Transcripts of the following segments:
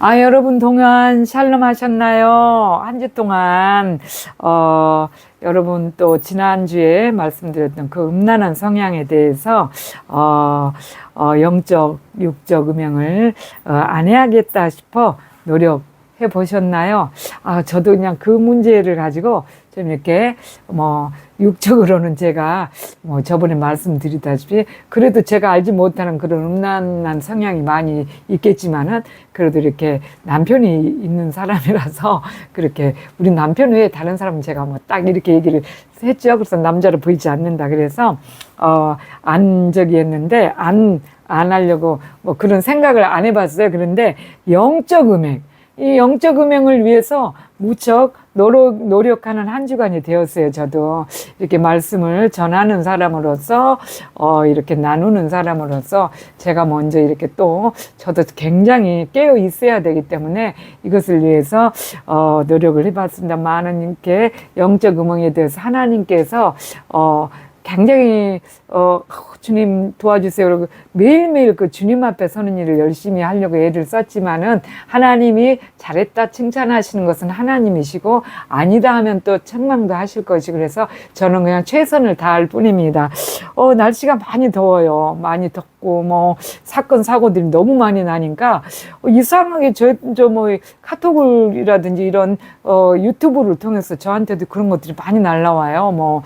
여러분 동안 샬롬 하셨나요? 한 주 동안, 여러분 또 지난주에 말씀드렸던 그 음란한 성향에 대해서, 영적, 육적 음행을, 안 해야겠다 싶어 노력해 보셨나요? 저도 그냥 그 문제를 가지고 좀 이렇게, 육적으로는 제가, 저번에 말씀드리다시피, 그래도 제가 알지 못하는 그런 음란한 성향이 많이 있겠지만은, 그래도 이렇게 남편이 있는 사람이라서, 그렇게, 우리 남편 외에 다른 사람은 제가 딱 이렇게 얘기를 했죠. 그래서 남자로 보이지 않는다. 그래서, 안 저기 했는데, 안 하려고 그런 생각을 안 해봤어요. 그런데, 영적 음행. 이 영적 음행을 위해서 무척 노력하는 한 주간이 되었어요. 저도 이렇게 말씀을 전하는 사람으로서, 이렇게 나누는 사람으로서 제가 먼저 이렇게 또 저도 굉장히 깨어 있어야 되기 때문에 이것을 위해서, 노력을 해봤습니다. 많은 이렇게 영적 음행에 대해서 하나님께서, 굉장히 주님 도와주세요. 그리고 매일매일 그 주님 앞에 서는 일을 열심히 하려고 애를 썼지만은 하나님이 잘했다 칭찬하시는 것은 하나님이시고 아니다 하면 또 책망도 하실 것이고 그래서 저는 그냥 최선을 다할 뿐입니다. 날씨가 많이 더워요. 많이 덥고 사건 사고들이 너무 많이 나니까 이상하게 저 카톡이라든지 이런 유튜브를 통해서 저한테도 그런 것들이 많이 날라와요.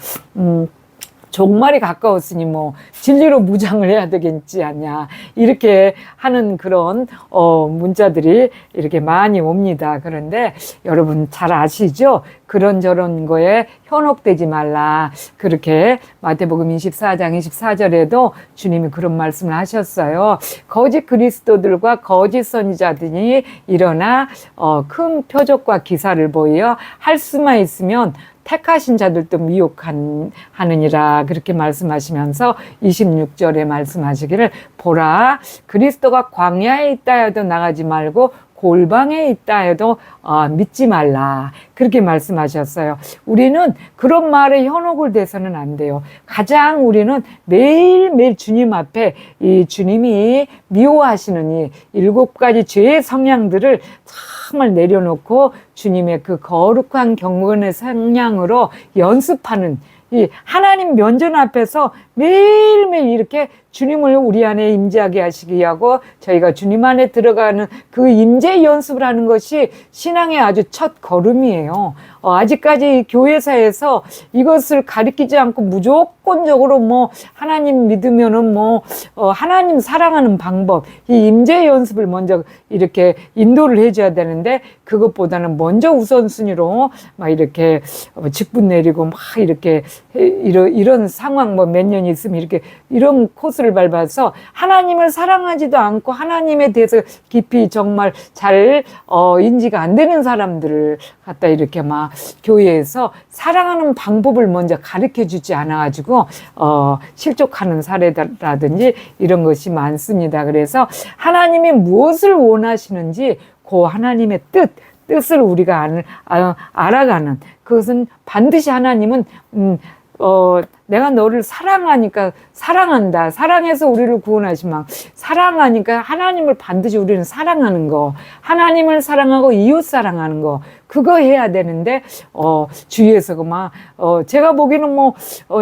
종말이 가까웠으니 진리로 무장을 해야 되겠지 않냐 이렇게 하는 그런 문자들이 이렇게 많이 옵니다. 그런데 여러분 잘 아시죠? 그런저런 거에 현혹되지 말라. 그렇게 마태복음 24장 24절에도 주님이 그런 말씀을 하셨어요. 거짓 그리스도들과 거짓 선지자들이 일어나 큰 표적과 기사를 보여 할 수만 있으면 택하신 자들도 미혹하느니라 그렇게 말씀하시면서 26절에 말씀하시기를 보라 그리스도가 광야에 있다 해도 나가지 말고 골방에 있다 해도 믿지 말라 그렇게 말씀하셨어요. 우리는 그런 말에 현혹을 돼서는 안 돼요. 가장 우리는 매일매일 주님 앞에 이 주님이 미워하시는 이 7가지 죄의 성향들을 정말 내려놓고 주님의 그 거룩한 경건의 성향으로 연습하는 이 하나님 면전 앞에서 매일매일 이렇게 주님을 우리 안에 임재하게 하시기 하고 저희가 주님 안에 들어가는 그 임재 연습을 하는 것이 신앙의 아주 첫 걸음이에요. 아직까지 교회사에서 이것을 가리키지 않고 무조건적으로 하나님 믿으면은 하나님 사랑하는 방법, 이 임재 연습을 먼저 이렇게 인도를 해줘야 되는데 그것보다는 먼저 우선순위로 막 이렇게 직분 내리고 막 이렇게 이런 상황 몇 년 있으면 이렇게 이런 코스를 밟아서 하나님을 사랑하지도 않고 하나님에 대해서 깊이 정말 잘 인지가 안 되는 사람들을 갖다 이렇게 막 교회에서 사랑하는 방법을 먼저 가르쳐 주지 않아가지고 실족하는 사례라든지 이런 것이 많습니다. 그래서 하나님이 무엇을 원하시는지 그 하나님의 뜻을 우리가 알아가는 그것은 반드시 하나님은 내가 너를 사랑하니까 사랑한다. 사랑해서 우리를 구원하시면 사랑하니까 하나님을 반드시 우리는 사랑하는 거. 하나님을 사랑하고 이웃 사랑하는 거. 그거 해야 되는데 주위에서 제가 보기에는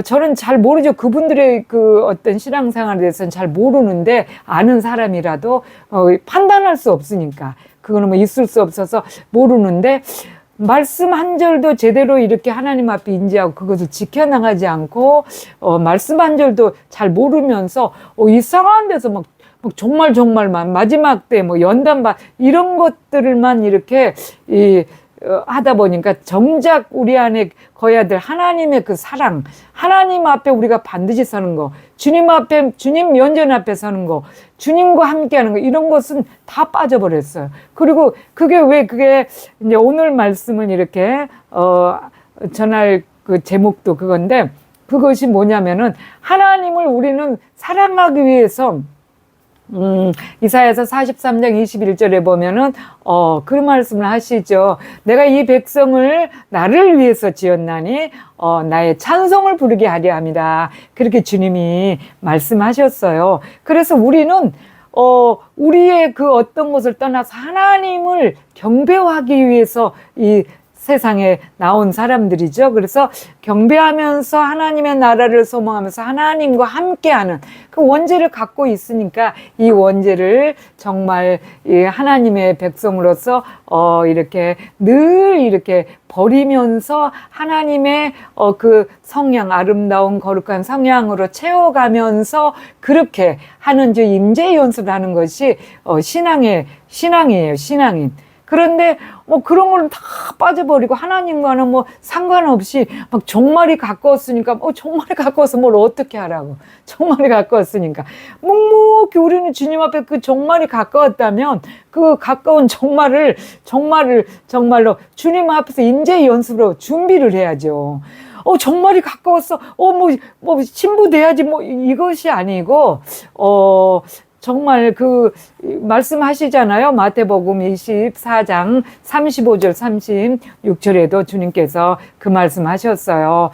저는 잘 모르죠. 그분들의 그 어떤 신앙생활에 대해서는 잘 모르는데 아는 사람이라도 판단할 수 없으니까 그거는 있을 수 없어서 모르는데 말씀 한 절도 제대로 이렇게 하나님 앞에 인지하고 그것을 지켜나가지 않고 말씀 한 절도 잘 모르면서 이상한 데서 막 정말만 마지막 때 연단반 이런 것들만 이렇게 하다 보니까 정작 우리 안에 거해야 될 하나님의 그 사랑, 하나님 앞에 우리가 반드시 서는 거, 주님 앞에, 주님 면전 앞에 서는 거, 주님과 함께 하는 거, 이런 것은 다 빠져버렸어요. 그리고 그게 이제 오늘 말씀은 이렇게, 전할 그 제목도 그건데, 그것이 뭐냐면은 하나님을 우리는 사랑하기 위해서 이사야서 43장 21절에 보면은 그런 말씀을 하시죠. 내가 이 백성을 나를 위해서 지었나니 나의 찬송을 부르게 하려 함이라. 그렇게 주님이 말씀하셨어요. 그래서 우리는 우리의 그 어떤 것을 떠나서 하나님을 경배하기 위해서 이 세상에 나온 사람들이죠. 그래서 경배하면서 하나님의 나라를 소망하면서 하나님과 함께하는 그 원죄를 갖고 있으니까 이 원죄를 정말 이 하나님의 백성으로서 이렇게 늘 이렇게 버리면서 하나님의 그 성량, 아름다운 거룩한 성량으로 채워가면서 그렇게 하는 임재 연습을 하는 것이 신앙이에요. 신앙인. 그런데 뭐 그런 거는 다 빠져버리고 하나님과는 뭐 상관없이 막 정말이 가까웠으니까 정말이 가까워서 뭘 어떻게 하라고. 정말이 가까웠으니까 묵묵히 우리는 주님 앞에 그 정말이 가까웠다면 그 가까운 정말로 주님 앞에서 임재 연습으로 준비를 해야죠. 정말이 가까웠어. 뭐 신부돼야지 뭐 이것이 아니고 정말 그 말씀하시잖아요. 마태복음 24장 35절 36절에도 주님께서 그 말씀하셨어요.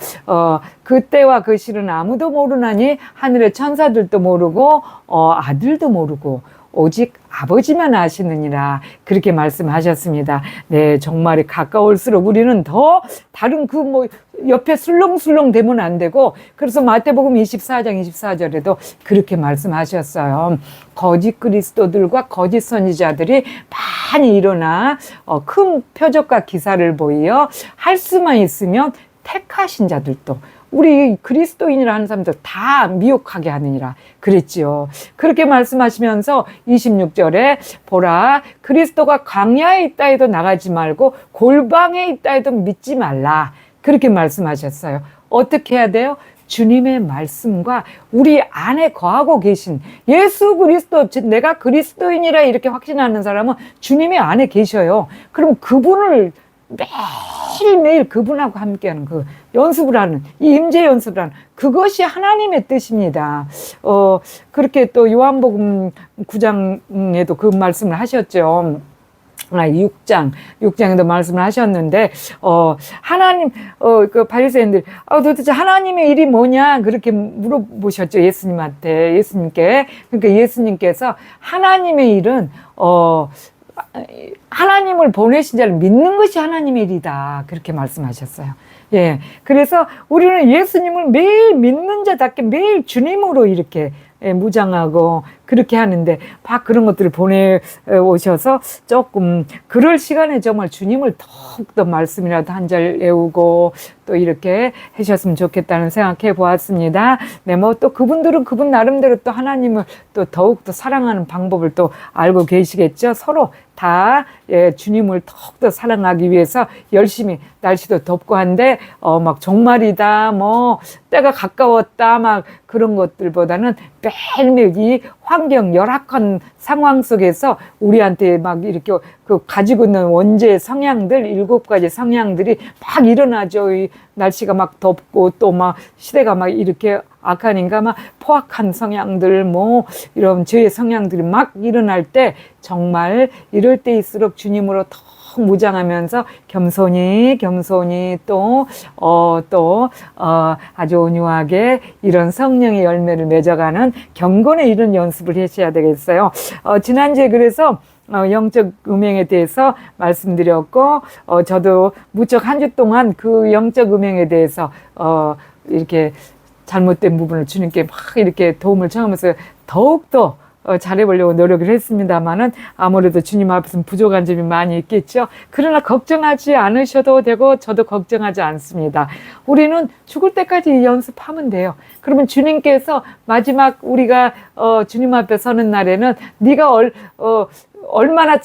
그때와 그 시는 아무도 모르나니 하늘의 천사들도 모르고 아들도 모르고 오직 아버지만 아시느니라 그렇게 말씀하셨습니다. 네, 정말이 가까울수록 우리는 더 다른 그 뭐 옆에 술렁술렁 되면 안 되고 그래서 마태복음 24장 24절에도 그렇게 말씀하셨어요. 거짓 그리스도들과 거짓 선지자들이 많이 일어나 큰 표적과 기사를 보이어 할 수만 있으면 택하신 자들도 우리 그리스도인이라 하는 사람들 다 미혹하게 하느니라 그랬지요. 그렇게 말씀하시면서 26절에 보라 그리스도가 광야에 있다 해도 나가지 말고 골방에 있다 해도 믿지 말라 그렇게 말씀하셨어요. 어떻게 해야 돼요? 주님의 말씀과 우리 안에 거하고 계신 예수 그리스도 내가 그리스도인이라 이렇게 확신하는 사람은 주님의 안에 계셔요. 그럼 그분을 매일매일 그분하고 함께하는 그 연습을 하는 이 임재 연습을 하는 그것이 하나님의 뜻입니다. 그렇게 또 요한복음 9장에도 그 말씀을 하셨죠. 6장에도 말씀을 하셨는데, 하나님, 그 바리새인들, 도대체 하나님의 일이 뭐냐? 그렇게 물어보셨죠. 예수님께. 그러니까 예수님께서 하나님의 일은, 하나님을 보내신 자를 믿는 것이 하나님의 일이다. 그렇게 말씀하셨어요. 예. 그래서 우리는 예수님을 매일 믿는 자답게 매일 주님으로 이렇게 무장하고 그렇게 하는데 막 그런 것들을 보내오셔서 조금 그럴 시간에 정말 주님을 더욱더 말씀이라도 한 절 외우고 또 이렇게 하셨으면 좋겠다는 생각해 보았습니다. 네, 뭐 또 그분들은 그분 나름대로 또 하나님을 또 더욱더 사랑하는 방법을 또 알고 계시겠죠. 서로 다 주님을 더욱더 사랑하기 위해서 열심히 날씨도 덥고 한데 막 종말이다 뭐 때가 가까웠다 막 그런 것들보다는 매일매일 이 환경 열악한 상황 속에서 우리한테 막 이렇게 그 가지고 있는 원죄의 성향들 7가지 성향들이 막 일어나죠. 이 날씨가 막 덥고 또 막 시대가 막 이렇게 악하니까 막 포악한 성향들 뭐 이런 죄의 성향들이 막 일어날 때 정말 이럴 때일수록 주님으로 더 무장하면서 겸손히 또 아주 온유하게 이런 성령의 열매를 맺어가는 경건에 이른 연습을 하셔야 되겠어요. 지난주에 그래서 영적 음행에 대해서 말씀드렸고 저도 무척 한 주 동안 그 영적 음행에 대해서 이렇게 잘못된 부분을 주님께 막 이렇게 도움을 청하면서 더욱더 잘해보려고 노력을 했습니다만은 아무래도 주님 앞에서는 부족한 점이 많이 있겠죠. 그러나 걱정하지 않으셔도 되고 저도 걱정하지 않습니다. 우리는 죽을 때까지 연습하면 돼요. 그러면 주님께서 마지막 우리가 주님 앞에 서는 날에는 네가 얼마나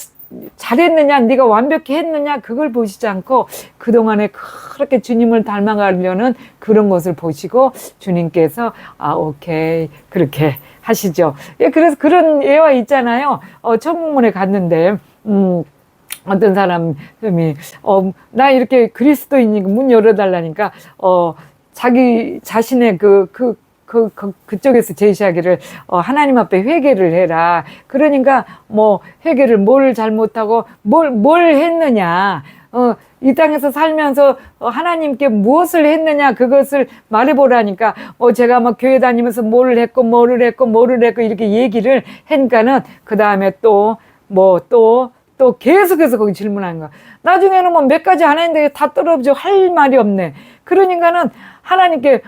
잘했느냐, 네가 완벽히 했느냐 그걸 보시지 않고 그동안에 그렇게 주님을 닮아가려는 그런 것을 보시고 주님께서 오케이 그렇게 하시죠. 예, 그래서 그런 예화 있잖아요. 천국문에 갔는데 어떤 사람이 나 이렇게 그리스도인이고 문 열어달라니까 자기 자신의 그쪽에서 제시하기를 하나님 앞에 회개를 해라. 그러니까 뭐 회개를 뭘 잘못하고 뭘 했느냐. 이 땅에서 살면서 하나님께 무엇을 했느냐 그것을 말해보라니까 제가 막 교회 다니면서 뭐를 했고 이렇게 얘기를 하니까는 그 다음에 또 계속해서 거기 질문하는 거야. 나중에는 뭐 몇 가지 안 했는데 다 떨어져 할 말이 없네. 그러니까는 하나님께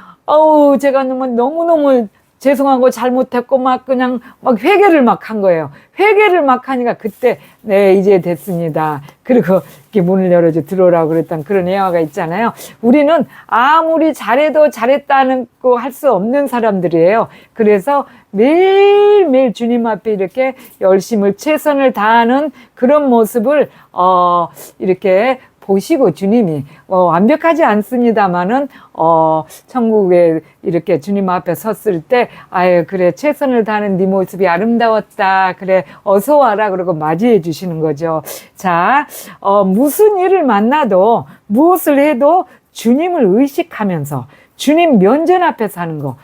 제가 너무너무 죄송하고 잘못했고 막 그냥 막 회개를 막 한 거예요. 회개를 막 하니까 그때 네 이제 됐습니다. 그리고 이렇게 문을 열어줘 들어오라고 그랬던 그런 예화가 있잖아요. 우리는 아무리 잘해도 잘했다는 거 할 수 없는 사람들이에요. 그래서 매일매일 주님 앞에 이렇게 열심을 최선을 다하는 그런 모습을 이렇게 보시고 주님이 완벽하지 않습니다만은 천국에 이렇게 주님 앞에 섰을 때 아유 그래 최선을 다하는 네 모습이 아름다웠다 그래 어서 와라 그러고 맞이해 주시는 거죠. 자 무슨 일을 만나도 무엇을 해도 주님을 의식하면서 주님 면전 앞에 사는 거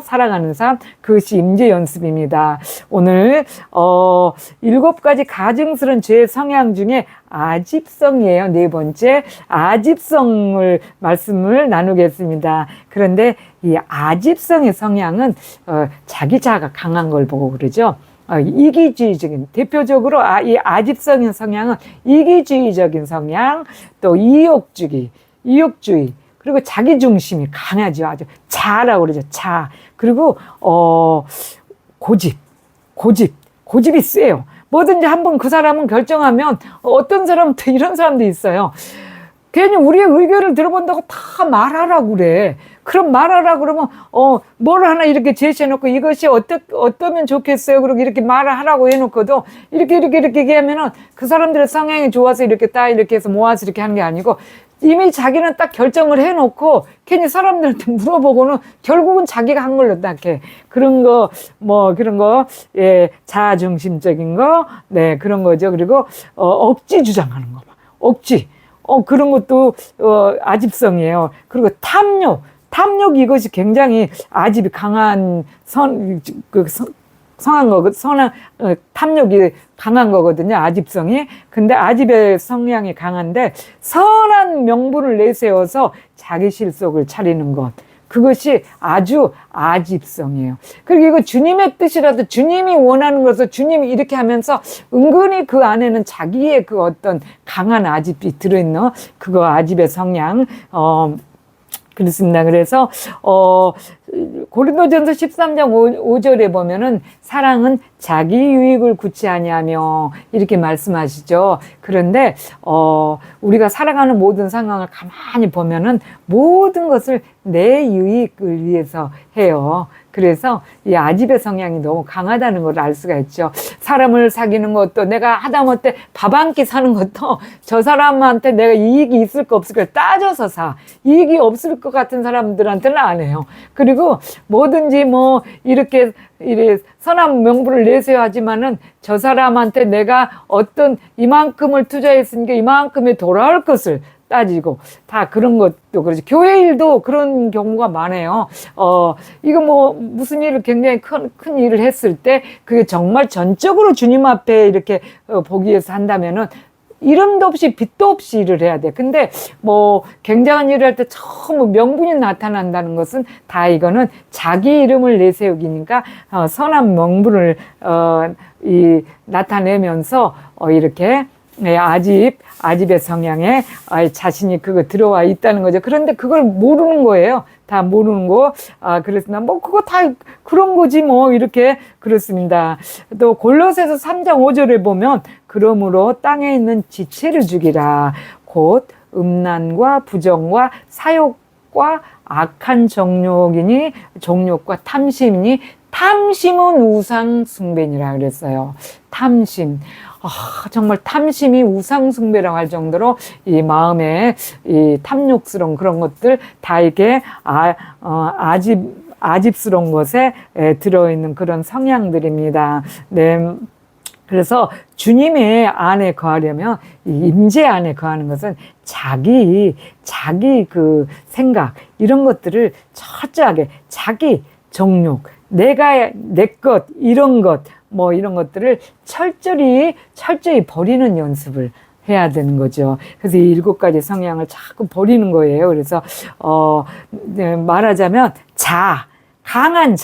살아가는 삶, 그것이 임재 연습입니다. 오늘 7가지 가증스러운 죄의 성향 중에 아집성이에요. 네 번째 아집성을 말씀을 나누겠습니다. 그런데 이 아집성의 성향은 자기 자아가 강한 걸 보고 그러죠. 이기주의적인 대표적으로 이 아집성의 성향은 이기주의적인 성향, 또 이욕주의 그리고 자기중심이 강하죠. 아주 자라고 그러죠. 자. 그리고 고집이 세요. 뭐든지 한번 그 사람은 결정하면 어떤 사람은 또 이런 사람도 있어요. 괜히 우리의 의견을 들어본다고 다 말하라고 그래. 그럼 말하라 그러면 뭘 하나 이렇게 제시해놓고 이것이 어떠면 좋겠어요. 그리고 이렇게 말을 하라고 해놓고도 이렇게 얘기하면은 그 사람들의 성향이 좋아서 이렇게 해서 모아서 이렇게 하는 게 아니고 이미 자기는 딱 결정을 해놓고 괜히 사람들한테 물어보고는 결국은 자기가 한 걸로 딱 해. 그런 거 예, 자아중심적인 거, 네, 그런 거죠. 그리고 억지 주장하는 거, 억지. 그런 것도 아집성이에요. 그리고 탐욕 이것이 굉장히 아집이 강한 탐욕이 강한 거거든요. 아집성이. 근데 아집의 성향이 강한데 선한 명분을 내세워서 자기 실속을 차리는 것. 그것이 아주 아집성이에요. 그리고 이거 주님의 뜻이라도 주님이 원하는 것을 주님이 이렇게 하면서 은근히 그 안에는 자기의 그 어떤 강한 아집이 들어있는 그거 아집의 성향, 그렇습니다. 그래서 고린도전서 13장 5절에 보면은 사랑은 자기 유익을 구취하냐며 이렇게 말씀하시죠. 그런데 우리가 살아가는 모든 상황을 가만히 보면은 모든 것을 내 유익을 위해서 해요. 그래서 이 아집의 성향이 너무 강하다는 걸 알 수가 있죠. 사람을 사귀는 것도 내가 하다못해 밥 한 끼 사는 것도 저 사람한테 내가 이익이 있을까 없을까 따져서 사. 이익이 없을 것 같은 사람들한테는 안 해요. 그리고 뭐든지 이렇게 선한 명분을 내세워야 하지만은 저 사람한테 내가 어떤 이만큼을 투자했으니까 이만큼이 돌아올 것을 따지고 다 그런 것도 그렇지. 교회 일도 그런 경우가 많아요. 이거 무슨 일을 굉장히 큰 일을 했을 때 그게 정말 전적으로 주님 앞에 이렇게 보기 위해서 한다면은 이름도 없이 빛도 없이 일을 해야 돼. 근데 굉장한 일을 할 때 처음 명분이 나타난다는 것은 다 이거는 자기 이름을 내세우기니까 선한 명분을 나타내면서 이렇게 아집의 성향에 자신이 그거 들어와 있다는 거죠. 그런데 그걸 모르는 거예요. 다 모르는 거. 그렇습니다. 그거 다 그런 거지 이렇게 그렇습니다. 또 골로새서 3장 5절에 보면 그러므로 땅에 있는 지체를 죽이라. 곧 음란과 부정과 사욕과 악한 정욕과 탐심이니 탐심은 우상 숭배니라 그랬어요. 탐심. 정말 탐심이 우상숭배라고 할 정도로 이 마음에 이 탐욕스러운 그런 것들 다 이렇게 아집스러운 것에 들어있는 그런 성향들입니다. 네. 그래서 주님의 안에 거하려면 이 임재 안에 거하는 것은 자기 그 생각 이런 것들을 철저하게 자기 정욕 내 것 이런 것 이런 것들을 철저히 버리는 연습을 해야 되는 거죠. 그래서 이 7가지 성향을 자꾸 버리는 거예요. 그래서 네, 말하자면 강한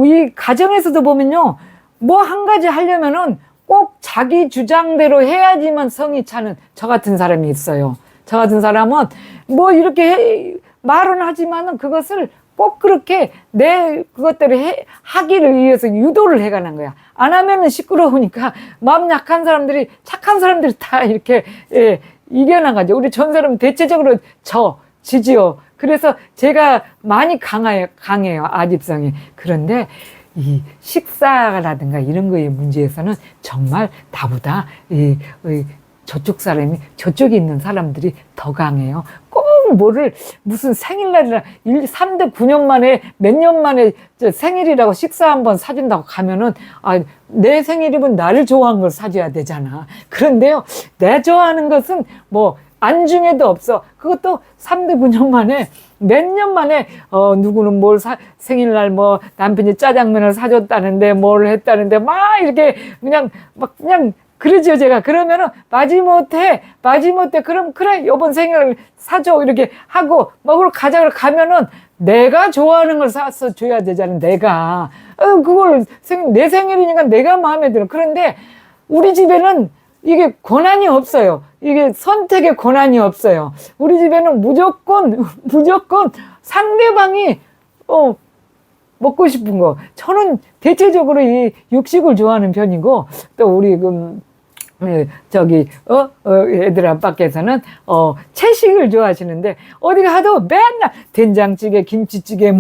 이 가정에서도 보면요, 뭐 한 가지 하려면은 꼭 자기 주장대로 해야지만 성이 차는 저 같은 사람이 있어요. 저 같은 사람은 뭐 이렇게 말은 하지만은 그것을 꼭 그렇게 그것대로 하기를 위해서 유도를 해가는 거야. 안 하면은 시끄러우니까 마음 약한 사람들이, 착한 사람들이 다 이렇게, 이겨나가죠. 우리 전 사람은 대체적으로 지지요. 그래서 제가 많이 강해요. 아집성이. 그런데 이 식사라든가 이런 거의 문제에서는 정말 나보다 저쪽에 있는 사람들이 더 강해요. 꼭 무슨 생일날이라 3대 9년 만에 몇 년 만에 생일이라고 식사 한번 사준다고 가면은, 내 생일이면 나를 좋아하는 걸 사줘야 되잖아. 그런데요, 내 좋아하는 것은 뭐 안중에도 없어. 그것도 3대 9년 만에 몇 년 만에 누구는 생일날 뭐 남편이 짜장면을 사줬다는데 뭘 했다는데 막 이렇게 그냥 그러죠. 제가 그러면은 마지못해 그럼 그래 이번 생일을 사줘 이렇게 하고 먹으러 가자 가면은 내가 좋아하는 걸 사서 줘야 되잖아. 내가 그걸 내 생일이니까 내가 마음에 들어. 그런데 우리 집에는 이게 권한이 없어요. 이게 선택의 권한이 없어요. 우리 집에는 무조건 상대방이 먹고 싶은 거. 저는 대체적으로 이 육식을 좋아하는 편이고, 또 우리 애들 아빠께서는 채식을 좋아하시는데, 어디 가도 맨날 된장찌개, 김치찌개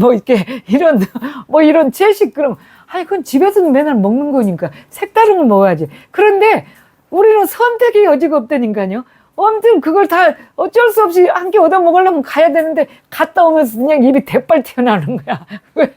이런 채식 그런, 그건 집에서는 맨날 먹는 거니까 색다른 걸 먹어야지. 그런데 우리는 선택의 여지가 없다니까요. 아무튼 그걸 다 어쩔 수 없이 한 끼 얻어 먹으려면 가야 되는데, 갔다 오면서 그냥 입이 대빨 튀어나오는 거야. 왜?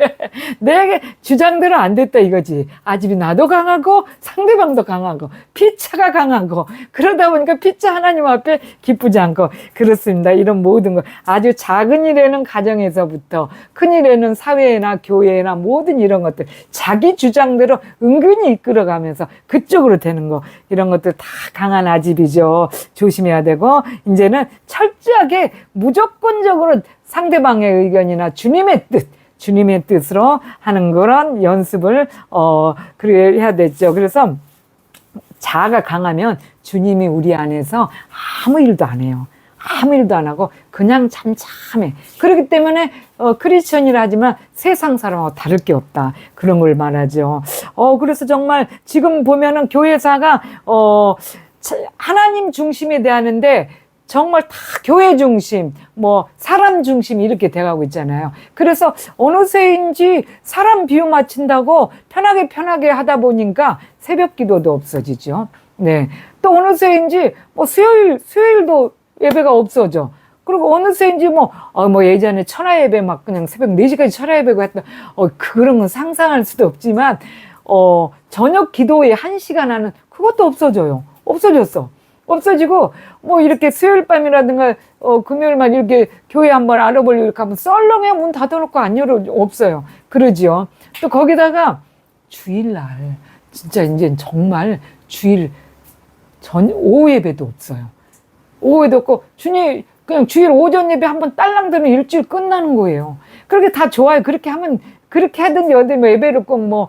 내 주장대로 안 됐다 이거지. 아집이 나도 강하고 상대방도 강하고 피차가 강하고, 그러다 보니까 피차 하나님 앞에 기쁘지 않고. 그렇습니다. 이런 모든 거, 아주 작은 일에는 가정에서부터 큰 일에는 사회나 교회나 모든 이런 것들 자기 주장대로 은근히 이끌어가면서 그쪽으로 되는 거, 이런 것들 다 강한 아집이죠. 조심해야 되고, 이제는 철저하게 무조건적으로 상대방의 의견이나 주님의 뜻으로 하는 그런 연습을 그래야 되죠. 그래서 자아가 강하면 주님이 우리 안에서 아무 일도 안 해요. 아무 일도 안 하고 그냥 참참해. 그렇기 때문에 크리스천이라 하지만 세상 사람하고 다를 게 없다, 그런 걸 말하죠. 그래서 정말 지금 보면은 교회사가 하나님 중심에 대하는데 정말 다 교회 중심, 사람 중심 이렇게 돼가고 있잖아요. 그래서 어느새인지 사람 비유 맞춘다고 편하게 하다 보니까 새벽 기도도 없어지죠. 네. 또 어느새인지 수요일도 예배가 없어져. 그리고 어느새인지 예전에 천하 예배 막 그냥 새벽 4시까지 천하 예배고 했던, 그런 건 상상할 수도 없지만, 저녁 기도에 1시간 하는 그것도 없어져요. 없어지고, 이렇게 수요일 밤이라든가, 금요일만 이렇게 교회 한번 알아보려고 이렇게 하면 썰렁해 문 닫아놓고 안 없어요. 그러지요. 또 거기다가 주일날, 진짜 이제 정말 오후 예배도 없어요. 오후 예배도 없고, 그냥 주일 오전 예배 한번 딸랑 들으면 일주일 끝나는 거예요. 그렇게 다 좋아요. 그렇게 하든지 어디 예배를 꼭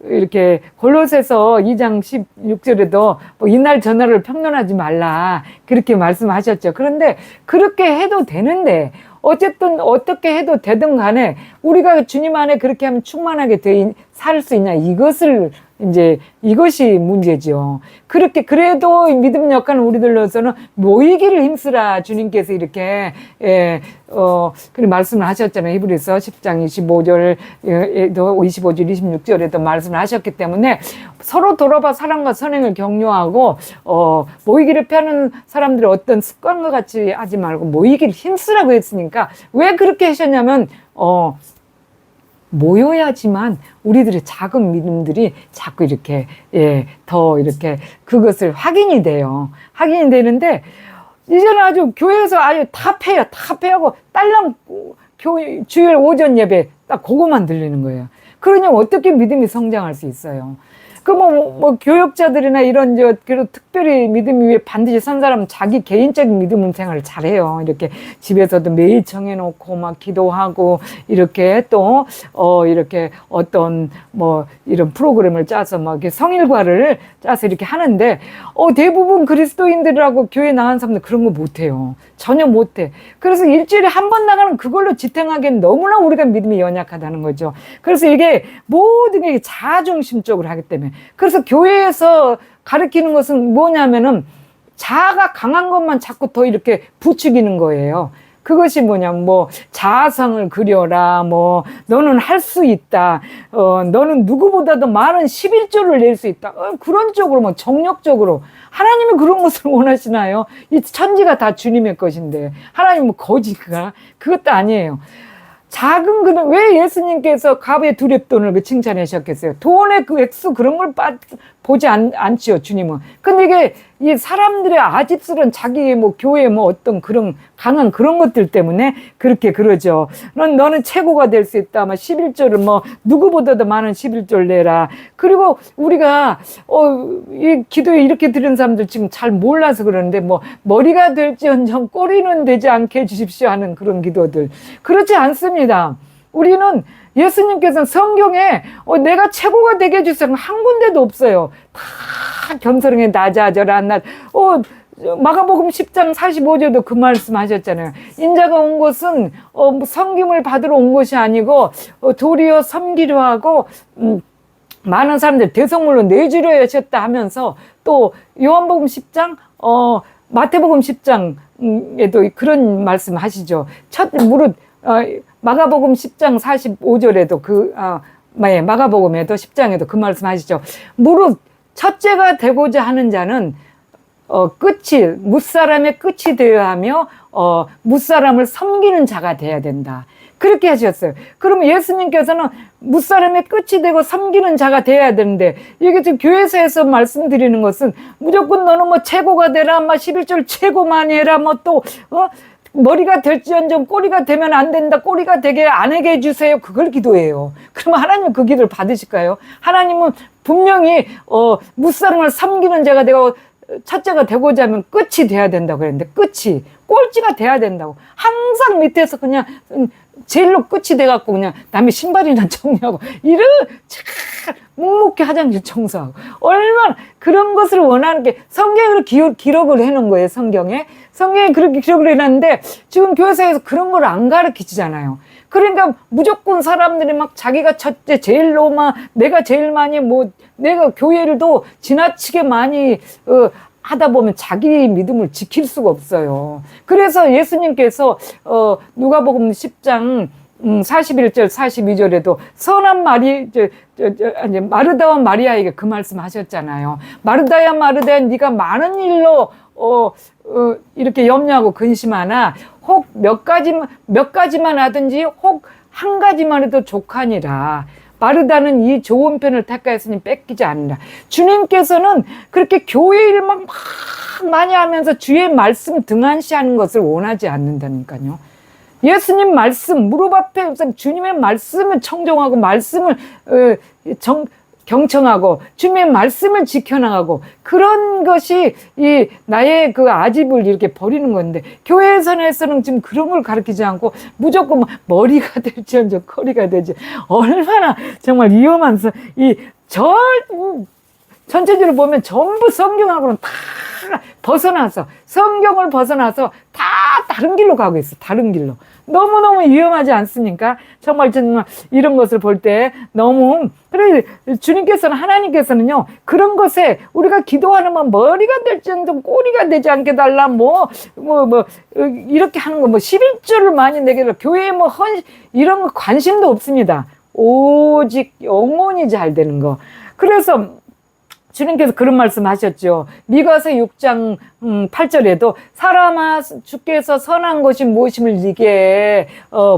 이렇게 골로새서 2장 16절에도 이날 저날을 평론하지 말라, 그렇게 말씀하셨죠. 그런데 그렇게 해도 되는데, 어쨌든 어떻게 해도 되든 간에 우리가 주님 안에 그렇게 하면 충만하게 살 수 있냐, 이것이 문제죠. 그래도 믿음 역할은 우리들로서는 모이기를 힘쓰라, 주님께서 이렇게, 그런 말씀을 하셨잖아요. 히브리서 10장 25절, 25절, 26절에도 말씀을 하셨기 때문에 서로 돌아봐 사랑과 선행을 격려하고, 모이기를 펴는 사람들이 어떤 습관과 같이 하지 말고 모이기를 힘쓰라고 했으니까, 왜 그렇게 하셨냐면, 모여야지만 우리들의 작은 믿음들이 자꾸 이렇게, 더 이렇게 그것을 확인이 되는데, 이제는 아주 교회에서 아주 다 패하고 딸랑 주일 오전 예배 딱 그거만 들리는 거예요. 그러냐면 어떻게 믿음이 성장할 수 있어요? 그 뭐 교역자들이나 이런 그래도 특별히 믿음 위에 반드시 선 사람은 자기 개인적인 믿음 생활을 잘해요. 이렇게 집에서도 매일 정해놓고 막 기도하고 이렇게 또 이렇게 어떤 뭐 이런 프로그램을 짜서 막 이렇게 성일과를 짜서 이렇게 하는데 대부분 그리스도인들하고 교회 나간 사람들 그런 거 못해요. 전혀 못해. 그래서 일주일에 한 번 나가는 그걸로 지탱하기엔 너무나 우리가 믿음이 연약하다는 거죠. 그래서 이게 모든 게 자아중심적으로 하기 때문에. 그래서 교회에서 가르치는 것은 뭐냐면은 자아가 강한 것만 자꾸 더 이렇게 부추기는 거예요. 그것이 뭐냐면 뭐 자아성을 그려라, 뭐 너는 할 수 있다, 너는 누구보다도 많은 11조를 낼 수 있다, 그런 쪽으로 뭐 정력적으로. 하나님이 그런 것을 원하시나요? 이 천지가 다 주님의 것인데 하나님은 거지가 그것도 아니에요. 작은 그는 왜 예수님께서 갑의 두렙돈을 그 칭찬하셨겠어요? 돈의 그 액수 그런 걸 보지 않지요, 주님은. 근데 이게 이 사람들의 아집스러운 자기의 뭐 교회 뭐 어떤 그런 강한 그런 것들 때문에 그렇게 그러죠. 너는 최고가 될 수 있다. 막 11조를 뭐 누구보다도 많은 11조를 내라. 그리고 우리가 이 기도에 이렇게 드린 사람들 지금 잘 몰라서 그러는데 뭐 머리가 될지언정 꼬리는 되지 않게 해주십시오 하는 그런 기도들. 그렇지 않습니다. 우리는 예수님께서는 성경에 내가 최고가 되게 해주세요 한 군데도 없어요. 다 겸손하게 낮아져라. 마가복음 10장 45절도 그 말씀 하셨잖아요. 인자가 온 것은 섬김을 받으러 온 것이 아니고 도리어 섬기려 하고 많은 사람들 대성물로 내주려 하셨다 하면서 또 요한복음 10장 마태복음 10장에도 그런 말씀 하시죠. 첫 무릇 마가복음 10장 45절에도 마가복음에도 10장에도 그 말씀 하시죠. 무릇 첫째가 되고자 하는 자는 무사람의 끝이 되어야 하며 무사람을 섬기는 자가 돼야 된다. 그렇게 하셨어요. 그러면 예수님께서는 무사람의 끝이 되고 섬기는 자가 돼야 되는데, 이게 지금 교회에서 말씀드리는 것은 무조건 너는 뭐 최고가 되라, 막 11절 최고 많이 해라, 뭐 또 머리가 될지언정 꼬리가 되면 안 된다. 꼬리가 되게 안 하게 해주세요. 그걸 기도해요. 그러면 하나님은 그 기도를 받으실까요? 하나님은 분명히 무사람을 섬기는 자가 되고 첫째가 되고자 하면 끝이 돼야 된다고 그랬는데, 끝이 꼴찌가 돼야 된다고. 항상 밑에서 그냥 제일로 끝이 돼갖고 그냥 남의 신발이나 정리하고 묵묵히 화장실 청소하고, 얼마나 그런 것을 원하는 게 성경으로 기록을 해놓은 거예요. 성경에 그렇게 기록을 해놨는데 지금 교회에서 그런 걸 안 가르치잖아요. 그러니까 무조건 사람들이 막 자기가 첫째 제일로 막 내가 제일 많이 내가 교회를도 지나치게 많이 하다 보면 자기 믿음을 지킬 수가 없어요. 그래서 예수님께서 누가복음 10장 41절 42절에도 선한 마르다와 마리아에게 그 말씀 하셨잖아요. 마르다야 네가 많은 일로 이렇게 염려하고 근심하나 혹 몇 가지만 하든지 혹 한 가지만 해도 족하니라. 마르다는 이 좋은 편을 택하였으니 뺏기지 않는다. 주님께서는 그렇게 교회 일만 막 많이 하면서 주의 말씀 등한시하는 것을 원하지 않는다니까요. 예수님 말씀 무릎 앞에 주님의 말씀을 청정하고 말씀을 경청하고 주님의 말씀을 지켜나가고, 그런 것이 이 나의 그 아집을 이렇게 버리는 건데, 교회에서는 지금 그런 걸 가르치지 않고 무조건 머리가 될지언정 커리가 되지. 얼마나 정말 위험한 전체적으로 보면 전부 성경하고는 다 벗어나서, 성경을 벗어나서 다 다른 길로 가고 있어. 다른 길로. 너무너무 위험하지 않습니까? 정말 이런 것을 볼 때 너무, 그래, 하나님께서는요, 그런 것에 우리가 기도하는 건 머리가 될지언정 꼬리가 되지 않게 달라, 이렇게 하는 거, 11조를 많이 내게 달라, 교회에 이런 거 관심도 없습니다. 오직 영혼이 잘 되는 거. 그래서 주님께서 그런 말씀 하셨죠. 미가서 6장 8절에도 사람아 주께서 선한 것이 무엇임을 네게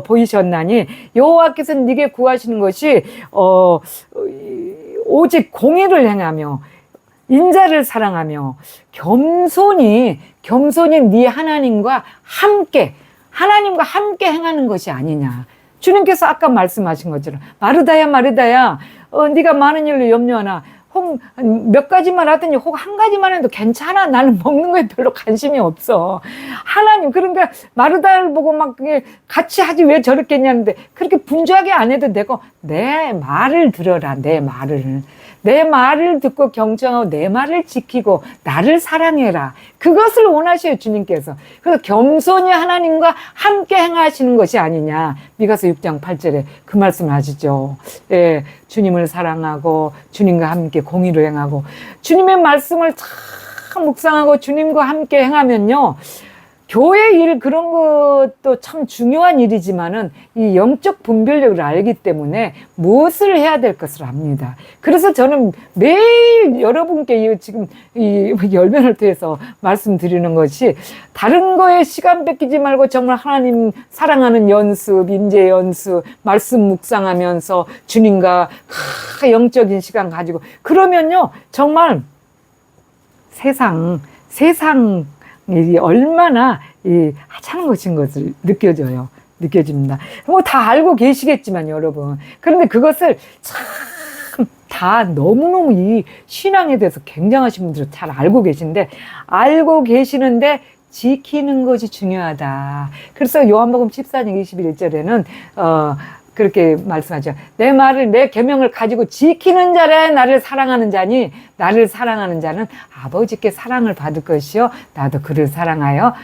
보이셨나니 여호와께서 네게 구하시는 것이 오직 공의를 행하며 인자를 사랑하며 겸손히 네 하나님과 함께 행하는 것이 아니냐. 주님께서 아까 말씀하신 것처럼 마르다야 네가 많은 일로 염려하나 혹 꼭 몇 가지만 하더니 혹 한 가지만 해도 괜찮아. 나는 먹는 거에 별로 관심이 없어. 하나님, 그러니까 마르다를 보고 막 같이 하지 왜 저렇게 했냐는데 그렇게 분주하게 안 해도 되고 내 말을 들어라. 내 말을. 내 말을 듣고 경청하고 내 말을 지키고 나를 사랑해라. 그것을 원하셔요, 주님께서. 그래서 겸손히 하나님과 함께 행하시는 것이 아니냐. 미가서 6장 8절에 그 말씀을 하시죠. 예, 주님을 사랑하고 주님과 함께 공의로 행하고 주님의 말씀을 참 묵상하고 주님과 함께 행하면요. 교회 일 그런 것도 참 중요한 일이지만은 이 영적 분별력을 알기 때문에 무엇을 해야 될 것을 압니다. 그래서 저는 매일 여러분께 지금 이 열변을 통해서 말씀드리는 것이 다른 거에 시간 뺏기지 말고 정말 하나님 사랑하는 연습, 임재 연습, 말씀 묵상하면서 주님과 영적인 시간 가지고 그러면요 정말 세상 이 얼마나 하찮은 것인 것을 느껴집니다. 뭐 다 알고 계시겠지만 여러분. 그런데 그것을 참 다 너무너무 이 신앙에 대해서 굉장하신 분들은 잘 알고 계신데 알고 계시는데 지키는 것이 중요하다. 그래서 요한복음 14장 21절에는 그렇게 말씀하죠. 내 말을, 내 계명을 가지고 지키는 자래 나를 사랑하는 자니 나를 사랑하는 자는 아버지께 사랑을 받을 것이요 나도 그를 사랑하여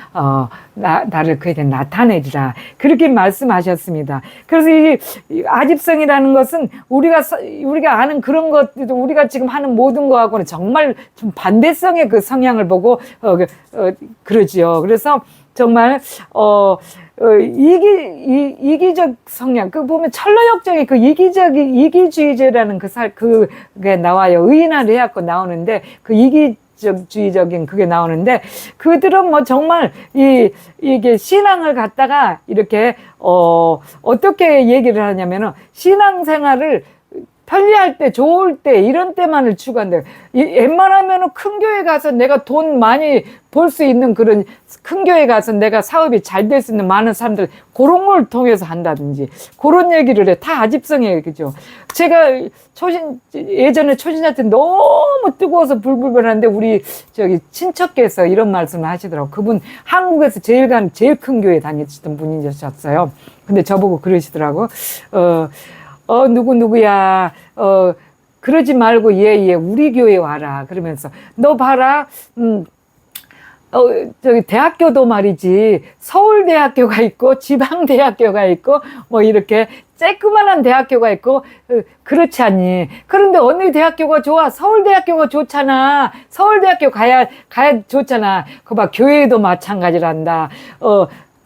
나를 그에게 나타내리라. 그렇게 말씀하셨습니다. 그래서 이 아집성이라는 것은 우리가 아는 그런 것들도 우리가 지금 하는 모든 거하고는 정말 좀 반대성의 그 성향을 보고 그러지요. 그래서 정말 이기적 성향, 그 보면 철로역정의 그 이기주의자라는 그게 나와요. 의인하려 해갖고 나오는데, 그 이기주의적인 그게 나오는데, 그들은 뭐 정말 이게 신앙을 갖다가 이렇게, 어떻게 얘기를 하냐면은, 신앙생활을 편리할 때, 좋을 때, 이런 때만을 추구한대요. 웬만하면 큰 교회 가서 내가 돈 많이 벌 수 있는 그런 큰 교회 가서 내가 사업이 잘 될 수 있는 많은 사람들, 그런 걸 통해서 한다든지, 그런 얘기를 해. 다 아집성이에요. 그죠? 제가 예전에 초신자 때 너무 뜨거워서 불불 하는데, 우리 친척께서 이런 말씀을 하시더라고요. 그분 한국에서 제일 큰 교회 다니시던 분이셨어요. 근데 저보고 그러시더라고. 누구야, 그러지 말고, 우리 교회 와라. 그러면서, 너 봐라, 대학교도 말이지, 서울대학교가 있고, 지방대학교가 있고, 뭐, 이렇게, 쬐끄만한 대학교가 있고, 그렇지 않니? 그런데 어느 대학교가 좋아? 서울대학교가 좋잖아. 서울대학교 가야 좋잖아. 그거 봐, 교회도 마찬가지란다.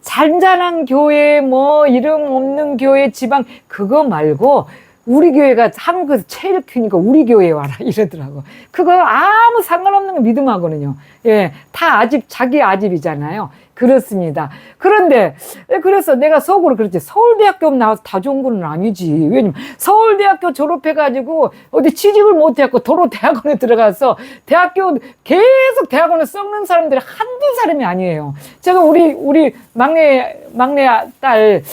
잔잔한 교회, 뭐, 이름 없는 교회, 지방, 그거 말고, 우리 교회가 한국에서 제일 크니까 우리 교회에 와라. 이러더라고. 그거 아무 상관없는 거 믿음하거든요. 예. 다 자기 아집이잖아요. 그렇습니다. 그런데, 그래서 내가 속으로 그랬지. 서울대학교 나와서 다 좋은 건 아니지. 왜냐면, 서울대학교 졸업해가지고, 어디 취직을 못해갖고, 도로 대학원에 들어가서, 계속 대학원에 썩는 사람들이 한두 사람이 아니에요. 제가 우리 막내 딸,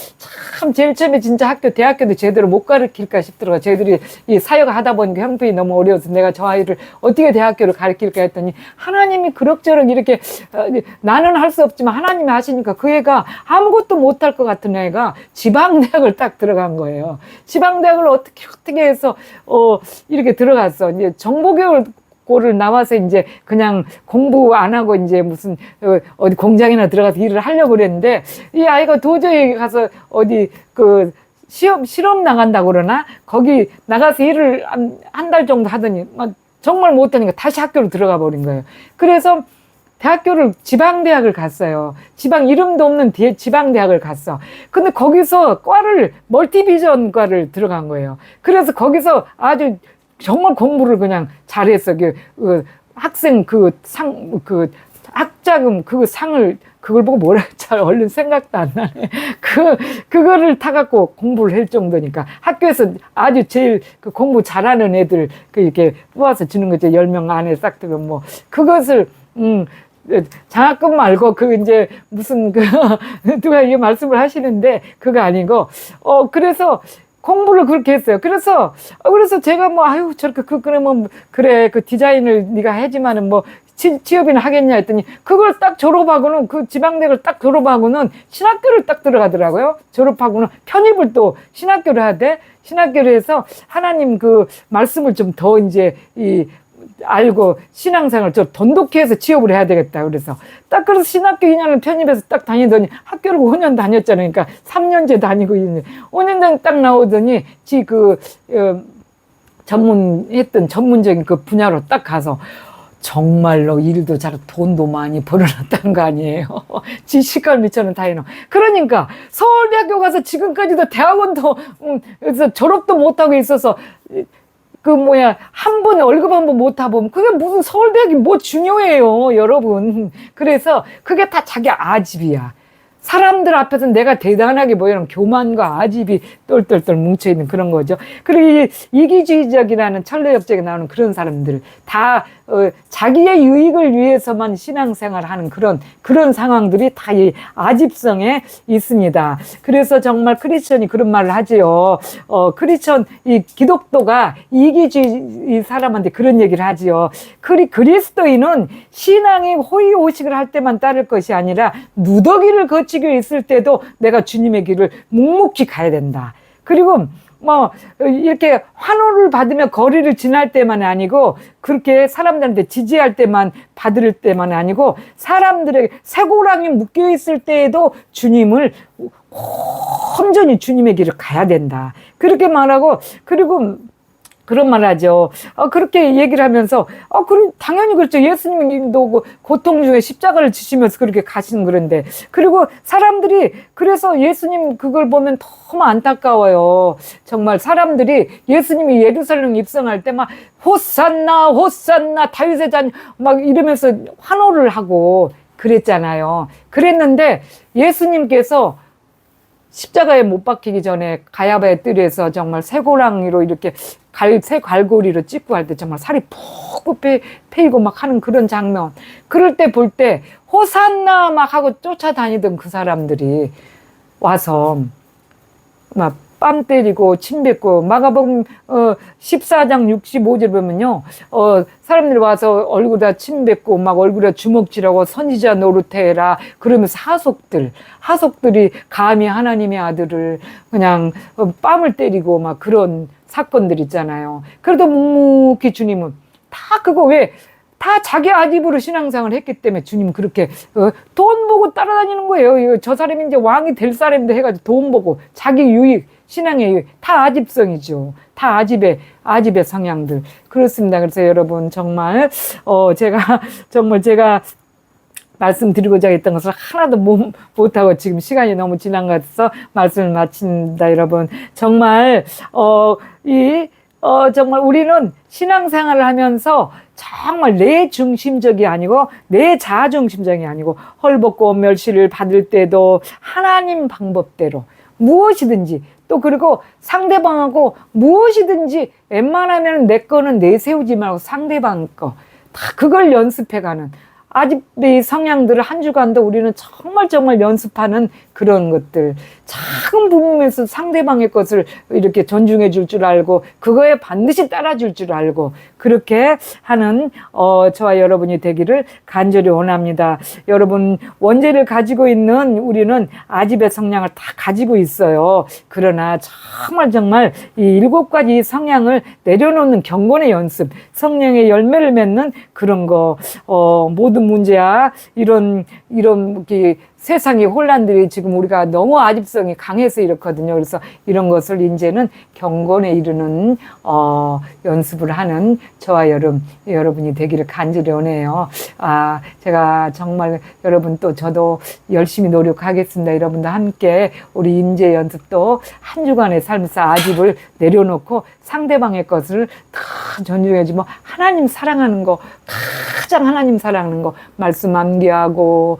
참, 제일 처음에 진짜 대학교도 제대로 못 가르칠까 싶더라고요. 저희들이 이 사역을 하다 보니까 형편이 너무 어려워서 내가 저 아이를 어떻게 대학교를 가르칠까 했더니, 하나님이 그럭저럭 이렇게, 나는 할 수 없지만, 하나님이 하시니까 그 애가 아무것도 못할 것 같은 애가 지방대학을 딱 들어간 거예요. 지방대학을 어떻게 해서, 이렇게 들어갔어. 이제 정보교육고를 나와서 이제 그냥 공부 안 하고 이제 무슨, 어디 공장이나 들어가서 일을 하려고 그랬는데, 이 아이가 도저히 가서 어디 실험 나간다고 그러나? 거기 나가서 일을 한 달 정도 하더니, 정말 못하니까 다시 학교로 들어가 버린 거예요. 그래서 지방대학을 갔어요. 이름도 없는 지방대학을 갔어. 근데 거기서 멀티비전과를 들어간 거예요. 그래서 거기서 아주 정말 공부를 그냥 잘했어. 학생 학자금 그걸 보고 뭐라 잘 얼른 생각도 안 나네. 그거를 타갖고 공부를 할 정도니까 학교에서 아주 제일 공부 잘하는 애들 이렇게 뽑아서 주는 거죠. 10명 안에 싹 들면 뭐 그것을 장학금 말고 이제 무슨 누가 이 말씀을 하시는데 그거 아니고 그래서 공부를 그렇게 했어요. 그래서 제가 뭐, 아유, 저렇게, 그러면, 그래, 그 디자인을 네가 하지만은 뭐, 취업이나 하겠냐 했더니, 그걸 딱 졸업하고는, 그 지방대를 딱 졸업하고는 신학교를 딱 들어가더라고요. 졸업하고는 편입을 또 신학교를 하대. 신학교를 해서 하나님 그 말씀을 좀 더 이제, 알고 신앙생활을 좀 돈독히 해서 취업을 해야 되겠다. 그래서 그래서 신학교 2년을 편입해서 딱 다니더니 학교를 5년 다녔잖아요. 그러니까 3년째 다니고 있는 5년 전에 딱 나오더니 전문했던 전문적인 그 분야로 딱 가서 정말로 일도 잘하고 돈도 많이 벌어놨다는 거 아니에요. 지 시간 미처는 다 해놓은. 그러니까 서울대학교 가서 지금까지도 대학원도 그래서 졸업도 못하고 있어서 한 번 월급 한 번 못 타보면 그게 무슨 서울대학이 뭐 중요해요, 여러분. 그래서 그게 다 자기 아집이야. 사람들 앞에서 내가 대단하게 보이는 교만과 아집이 똘똘똘 뭉쳐있는 그런 거죠. 그리고 이기주의적이라는 천례역적에 나오는 그런 사람들 다 자기의 유익을 위해서만 신앙생활 하는 그런 상황들이 다 이 아집성에 있습니다. 그래서 정말 크리스천이 그런 말을 하지요. 이 기독도가 이기주의 사람한테 그런 얘기를 하지요. 그리스도인은 신앙이 호의호식을 할 때만 따를 것이 아니라 누더기를 거치고 있을 때도 내가 주님의 길을 묵묵히 가야 된다. 그리고 이렇게 환호를 받으며 거리를 지날 때만 아니고, 그렇게 사람들한테 지지할 때만 받을 때만 아니고, 사람들에게 쇠고랑이 묶여 있을 때에도 주님을 온전히 주님의 길을 가야 된다. 그렇게 말하고, 그리고 그런 말 하죠. 그렇게 얘기를 하면서, 그럼 당연히 그렇죠. 예수님도 고통 중에 십자가를 지시면서 그렇게 가시는 그런데. 그리고 사람들이, 그래서 예수님 그걸 보면 너무 안타까워요. 정말 사람들이 예수님이 예루살렘 입성할 때 막, 호산나, 호산나, 다윗의 자녀, 막 이러면서 환호를 하고 그랬잖아요. 그랬는데 예수님께서 십자가에 못 박히기 전에 가야바의 뜰에서 정말 쇠고랑이로 이렇게 새 갈고리로 찍고 할 때 정말 살이 푹푹 패이고 막 하는 그런 장면. 그럴 때 볼 때 호산나 막 하고 쫓아다니던 그 사람들이 와서 막 뺨 때리고 침 뱉고, 마가복음 14장 65절 보면요, 사람들이 와서 얼굴에다 침 뱉고 막 얼굴에 주먹질하고 선지자 노릇해라 그러면서 하속들이 감히 하나님의 아들을 그냥 뺨을 때리고 막 그런 사건들 있잖아요. 그래도 묵묵히 주님은 다 그거 다 자기 아집으로 신앙생활을 했기 때문에 주님 그렇게 돈 보고 따라다니는 거예요. 저 사람이 이제 왕이 될 사람인데 해가지고 돈 보고 자기 유익, 신앙의 유익, 다 아집성이죠. 다 아집의 성향들. 그렇습니다. 그래서 여러분 정말 제가 말씀드리고자 했던 것을 하나도 못하고 지금 시간이 너무 지난 것 같아서 말씀을 마칩니다. 여러분 정말 정말 우리는 신앙생활을 하면서 정말 내 중심적이 아니고 내 자아 중심적이 아니고 헐벗고 멸시를 받을 때도 하나님 방법대로 무엇이든지, 또 그리고 상대방하고 무엇이든지 웬만하면 내 거는 내세우지 말고 상대방 거 다 그걸 연습해가는 아집의 성향들을 한 주간도 우리는 정말 연습하는 그런 것들, 작은 부분에서 상대방의 것을 이렇게 존중해 줄 줄 알고 그거에 반드시 따라줄 줄 알고 그렇게 하는 저와 여러분이 되기를 간절히 원합니다. 여러분, 원죄를 가지고 있는 우리는 아집의 성향을 다 가지고 있어요. 그러나 정말 이 7가지 성향을 내려놓는 경건의 연습, 성령의 열매를 맺는 그런 거, 모든 문제야 이런 세상의 혼란들이 지금 우리가 너무 아집성이 강해서 이렇거든요. 그래서 이런 것을 이제는 경건에 이르는 연습을 하는 저와 여러분이 되기를 간절히 원해요. 제가 정말 여러분 또 저도 열심히 노력하겠습니다. 여러분도 함께 우리 인재 연습도 한 주간의 삶에서 아집을 내려놓고 상대방의 것을 다 존중해주고 하나님 사랑하는 거, 가장 하나님 사랑하는 거 말씀 암기하고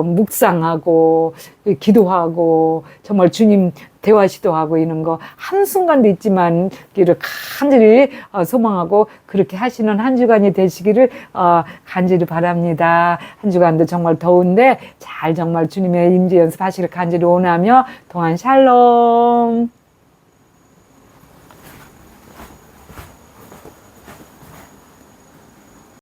묵상하고 기도하고 정말 주님 대화 시도하고 이런 거 한순간도 있지만 기를 간절히 소망하고 그렇게 하시는 한 주간이 되시기를 간절히 바랍니다. 한 주간도 정말 더운데 잘 정말 주님의 임재 연습하시기를 간절히 원하며 동안 샬롬.